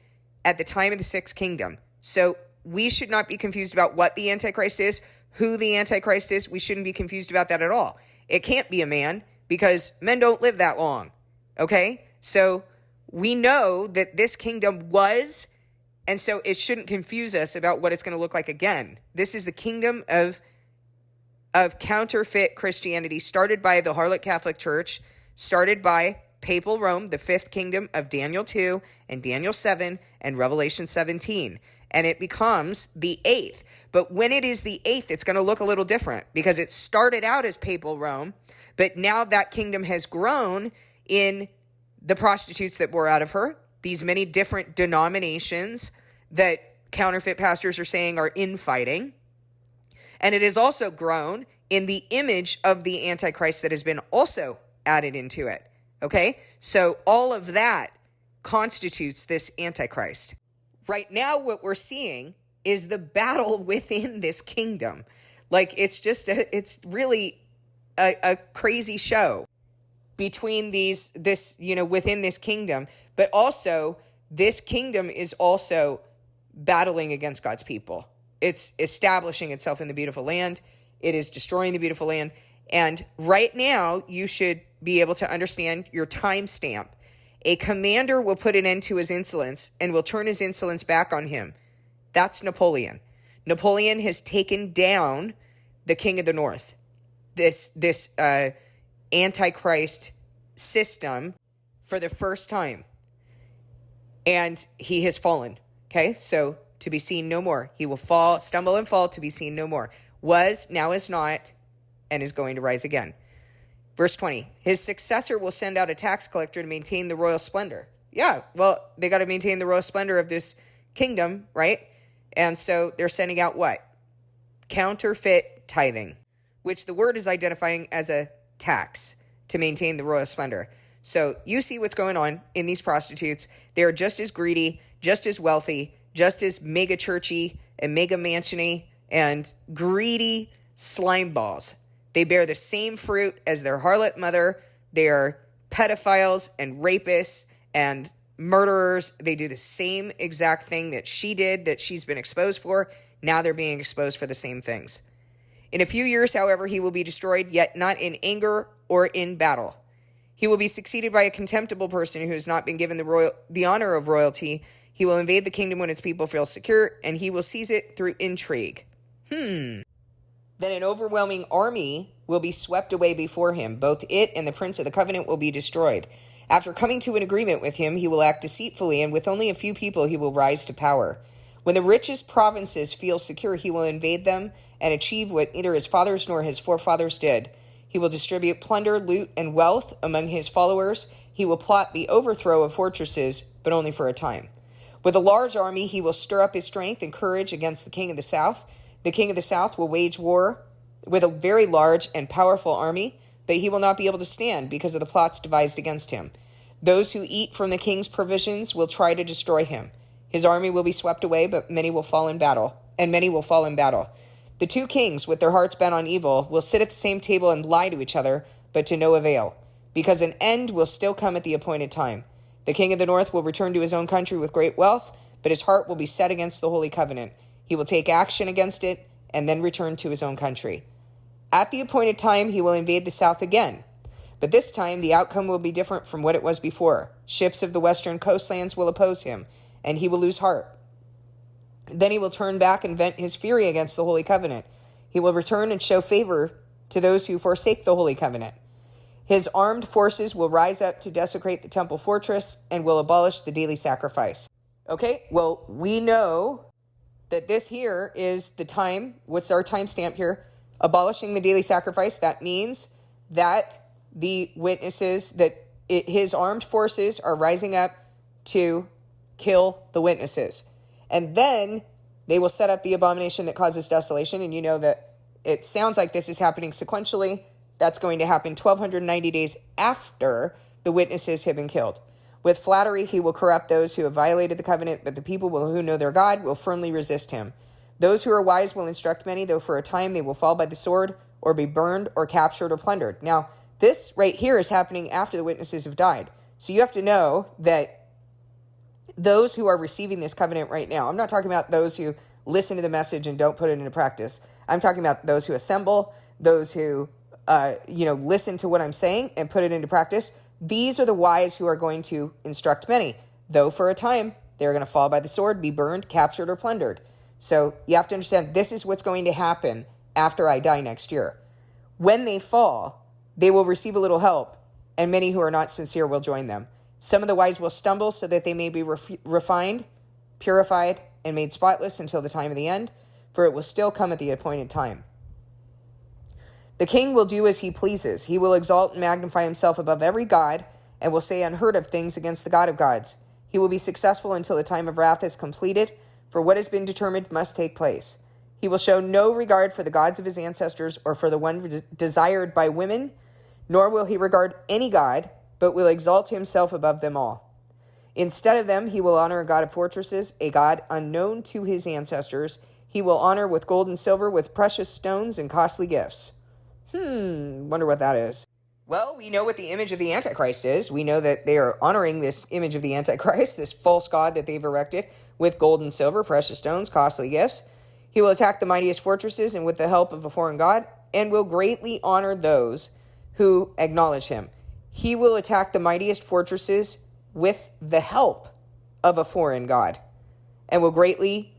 at the time of the sixth kingdom. So we should not be confused about what the Antichrist is, who the Antichrist is. We shouldn't be confused about that at all. It can't be a man, because men don't live that long. Okay? So we know that this kingdom was, and so it shouldn't confuse us about what it's going to look like again. This is the kingdom of counterfeit Christianity, started by the harlot Catholic Church, started by papal Rome, the fifth kingdom of Daniel 2 and Daniel 7 and Revelation 17. And it becomes the eighth. But when it is the eighth, it's going to look a little different, because it started out as papal Rome, but now that kingdom has grown in the prostitutes that bore out of her, these many different denominations that counterfeit pastors are saying are infighting. And it has also grown in the image of the Antichrist that has been also added into it. Okay? So all of that constitutes this Antichrist. Right now, what we're seeing is the battle within this kingdom. Like, it's really a crazy show between within this kingdom, but also this kingdom is also battling against God's people. It's establishing itself in the beautiful land. It is destroying the beautiful land. And right now, you should be able to understand your timestamp. A commander will put an end to his insolence and will turn his insolence back on him. That's Napoleon. Napoleon has taken down the king of the north, this antichrist system, for the first time. And he has fallen. Okay, so to be seen no more. He will fall, stumble and fall, to be seen no more. Was, now is not, and is going to rise again. Verse 20, his successor will send out a tax collector to maintain the royal splendor. Yeah, well, they got to maintain the royal splendor of this kingdom, right? And so they're sending out what? Counterfeit tithing, which the word is identifying as a tax to maintain the royal splendor. So you see what's going on in these prostitutes. They're just as greedy, just as wealthy, just as mega churchy and mega mansiony and greedy slime balls. They bear the same fruit as their harlot mother. They are pedophiles and rapists and murderers. They do the same exact thing that she did, that she's been exposed for. Now they're being exposed for the same things. In a few years, however, he will be destroyed, yet not in anger or in battle. He will be succeeded by a contemptible person who has not been given the honor of royalty. He will invade the kingdom when its people feel secure, and he will seize it through intrigue. Then an overwhelming army will be swept away before him. Both it and the prince of the covenant will be destroyed. After coming to an agreement with him, he will act deceitfully, and with only a few people he will rise to power. When the richest provinces feel secure, he will invade them and achieve what neither his fathers nor his forefathers did. He will distribute plunder, loot, and wealth among his followers. He will plot the overthrow of fortresses, but only for a time. With a large army, he will stir up his strength and courage against the king of the south. The king of the south will wage war with a very large and powerful army, but he will not be able to stand because of the plots devised against him. Those who eat from the king's provisions will try to destroy him. His army will be swept away, but many will fall in battle, and many will fall in battle. The two kings, with their hearts bent on evil, will sit at the same table and lie to each other, but to no avail, because an end will still come at the appointed time. The king of the north will return to his own country with great wealth, but his heart will be set against the holy covenant. He will take action against it and then return to his own country. At the appointed time, he will invade the south again. But this time, the outcome will be different from what it was before. Ships of the western coastlands will oppose him, and he will lose heart. Then he will turn back and vent his fury against the holy covenant. He will return and show favor to those who forsake the holy covenant. His armed forces will rise up to desecrate the temple fortress and will abolish the daily sacrifice. Okay, well, we know that this here is the time. What's our timestamp here? Abolishing the daily sacrifice. That means that the witnesses, his armed forces are rising up to kill the witnesses. And then they will set up the abomination that causes desolation. And you know that it sounds like this is happening sequentially. That's going to happen 1,290 days after the witnesses have been killed. With flattery, he will corrupt those who have violated the covenant, but the people who know their God will firmly resist him. Those who are wise will instruct many, though for a time they will fall by the sword or be burned or captured or plundered. Now, this right here is happening after the witnesses have died. So you have to know that those who are receiving this covenant right now, I'm not talking about those who listen to the message and don't put it into practice. I'm talking about those who assemble, those who listen to what I'm saying and put it into practice. These are the wise who are going to instruct many, though for a time they're going to fall by the sword, be burned, captured, or plundered. So you have to understand this is what's going to happen after I die next year. When they fall, they will receive a little help, and many who are not sincere will join them. Some of the wise will stumble so that they may be refined, purified, and made spotless until the time of the end, for it will still come at the appointed time. The king will do as he pleases. He will exalt and magnify himself above every god and will say unheard of things against the God of gods. He will be successful until the time of wrath is completed, for what has been determined must take place. He will show no regard for the gods of his ancestors or for the one desired by women, nor will he regard any god, but will exalt himself above them all. Instead of them, he will honor a god of fortresses, a god unknown to his ancestors. He will honor with gold and silver, with precious stones and costly gifts. Wonder what that is. Well, we know what the image of the Antichrist is. We know that they are honoring this image of the Antichrist, this false god that they've erected, with gold and silver, precious stones, costly gifts. He will attack the mightiest fortresses and with the help of a foreign god, and will greatly honor those who acknowledge him. He will attack the mightiest fortresses with the help of a foreign god, and will greatly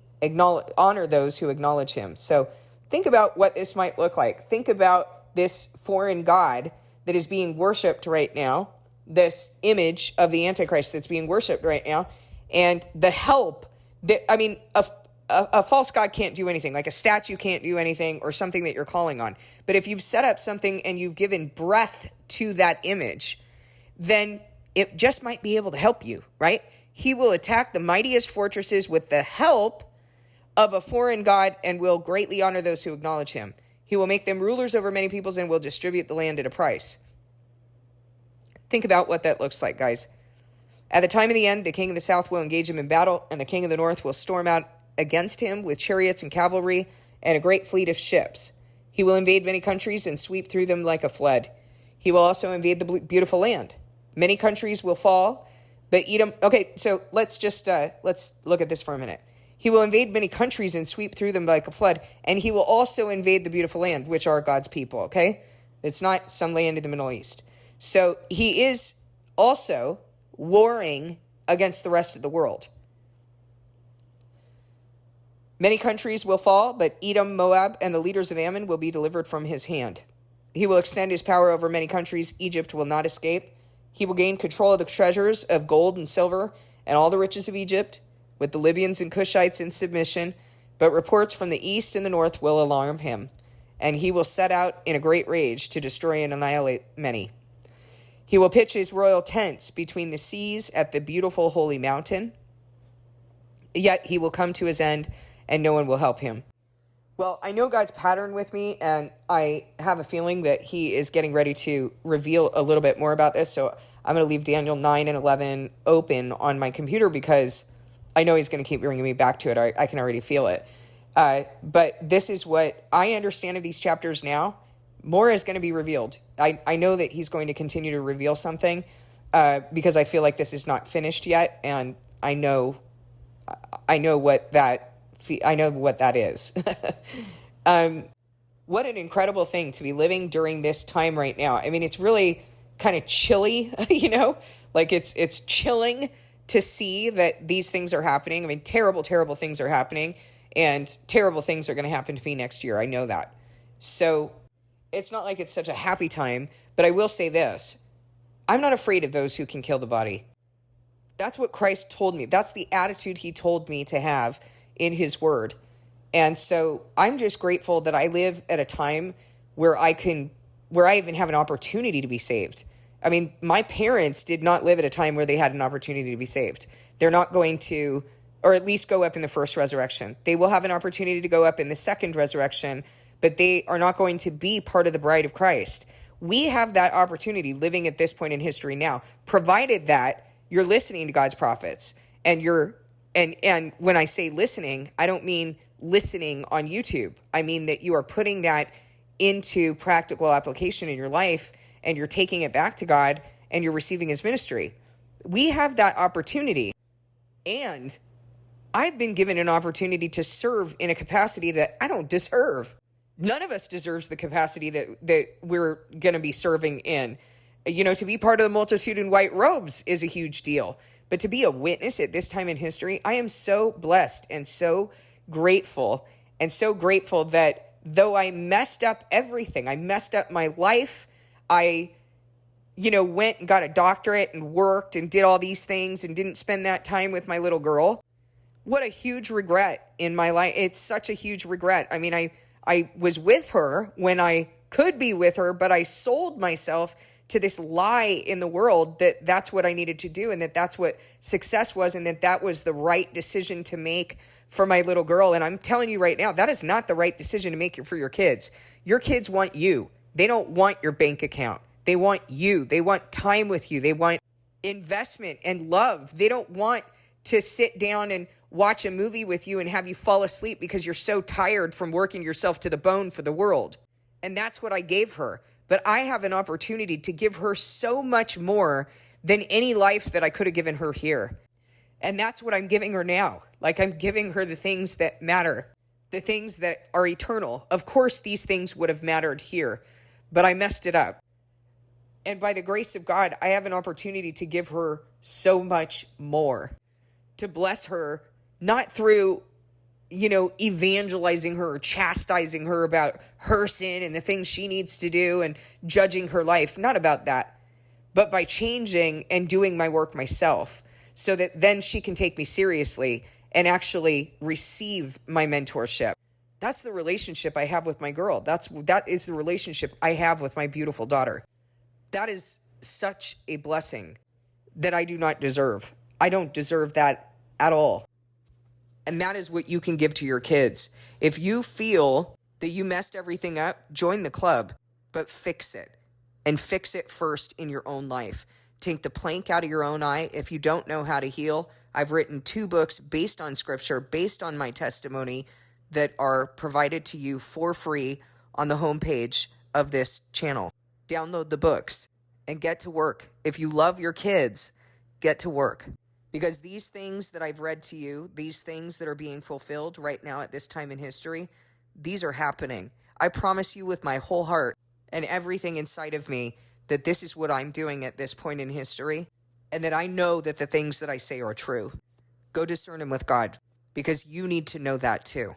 honor those who acknowledge him. So think about what this might look like. Think about this foreign god that is being worshipped right now, this image of the Antichrist that's being worshipped right now, and the help that, I mean, a false god can't do anything, like a statue can't do anything, or something that you're calling on. But if you've set up something and you've given breath to that image, then it just might be able to help you, right? He will attack the mightiest fortresses with the help of a foreign god and will greatly honor those who acknowledge him. He will make them rulers over many peoples and will distribute the land at a price. Think about what that looks like, guys. At the time of the end, the king of the south will engage him in battle, and the king of the north will storm out against him with chariots and cavalry and a great fleet of ships. He will invade many countries and sweep through them like a flood. He will also invade the beautiful land. Many countries will fall, but Edom... Okay, so let's look at this for a minute. He will invade many countries and sweep through them like a flood, and he will also invade the beautiful land, which are God's people, okay? It's not some land in the Middle East. So he is also warring against the rest of the world. Many countries will fall, but Edom, Moab, and the leaders of Ammon will be delivered from his hand. He will extend his power over many countries. Egypt will not escape. He will gain control of the treasures of gold and silver and all the riches of Egypt, with the Libyans and Cushites in submission, but reports from the east and the north will alarm him, and he will set out in a great rage to destroy and annihilate many. He will pitch his royal tents between the seas at the beautiful holy mountain, yet he will come to his end, and no one will help him. Well, I know God's pattern with me, and I have a feeling that he is getting ready to reveal a little bit more about this, so I'm going to leave Daniel 9 and 11 open on my computer because I know he's going to keep bringing me back to it. I can already feel it. But this is what I understand of these chapters now. More is going to be revealed. I know that he's going to continue to reveal something because I feel like this is not finished yet, and I know what that is. What an incredible thing to be living during this time right now. I mean, it's really kind of chilly, like it's chilling to see that these things are happening. I mean, terrible, terrible things are happening, and terrible things are going to happen to me next year. I know that. So it's not like it's such a happy time, but I will say this. I'm not afraid of those who can kill the body. That's what Christ told me. That's the attitude he told me to have in his word. And so I'm just grateful that I live at a time where I even have an opportunity to be saved. I mean, my parents did not live at a time where they had an opportunity to be saved. They're not going to, or at least go up in the first resurrection. They will have an opportunity to go up in the second resurrection, but they are not going to be part of the bride of Christ. We have that opportunity living at this point in history now, provided that you're listening to God's prophets and and when I say listening, I don't mean listening on YouTube. I mean that you are putting that into practical application in your life, and you're taking it back to God, and you're receiving his ministry. We have that opportunity. And I've been given an opportunity to serve in a capacity that I don't deserve. None of us deserves the capacity that we're going to be serving in. To be part of the multitude in white robes is a huge deal. But to be a witness at this time in history, I am so blessed and so grateful that though I messed up everything, I messed up my life, I, went and got a doctorate and worked and did all these things and didn't spend that time with my little girl. What a huge regret in my life. It's such a huge regret. I mean, I was with her when I could be with her, but I sold myself to this lie in the world that that's what I needed to do, and that that's what success was, and that was the right decision to make for my little girl. And I'm telling you right now, that is not the right decision to make for your kids. Your kids want you. They don't want your bank account. They want you. They want time with you. They want investment and love. They don't want to sit down and watch a movie with you and have you fall asleep because you're so tired from working yourself to the bone for the world. And that's what I gave her. But I have an opportunity to give her so much more than any life that I could have given her here. And that's what I'm giving her now. Like, I'm giving her the things that matter, the things that are eternal. Of course, these things would have mattered here, but I messed it up. And by the grace of God, I have an opportunity to give her so much more, to bless her, not through, evangelizing her or chastising her about her sin and the things she needs to do and judging her life. Not about that, but by changing and doing my work myself so that then she can take me seriously and actually receive my mentorship. That's the relationship I have with my girl. That is the relationship I have with my beautiful daughter. That is such a blessing that I do not deserve. I don't deserve that at all. And that is what you can give to your kids. If you feel that you messed everything up, join the club, but fix it. And fix it first in your own life. Take the plank out of your own eye. If you don't know how to heal, I've written 2 books based on scripture, based on my testimony, that are provided to you for free on the homepage of this channel. Download the books and get to work. If you love your kids, get to work. Because these things that I've read to you, these things that are being fulfilled right now at this time in history, these are happening. I promise you with my whole heart and everything inside of me that this is what I'm doing at this point in history, and that I know that the things that I say are true. Go discern them with God, because you need to know that too.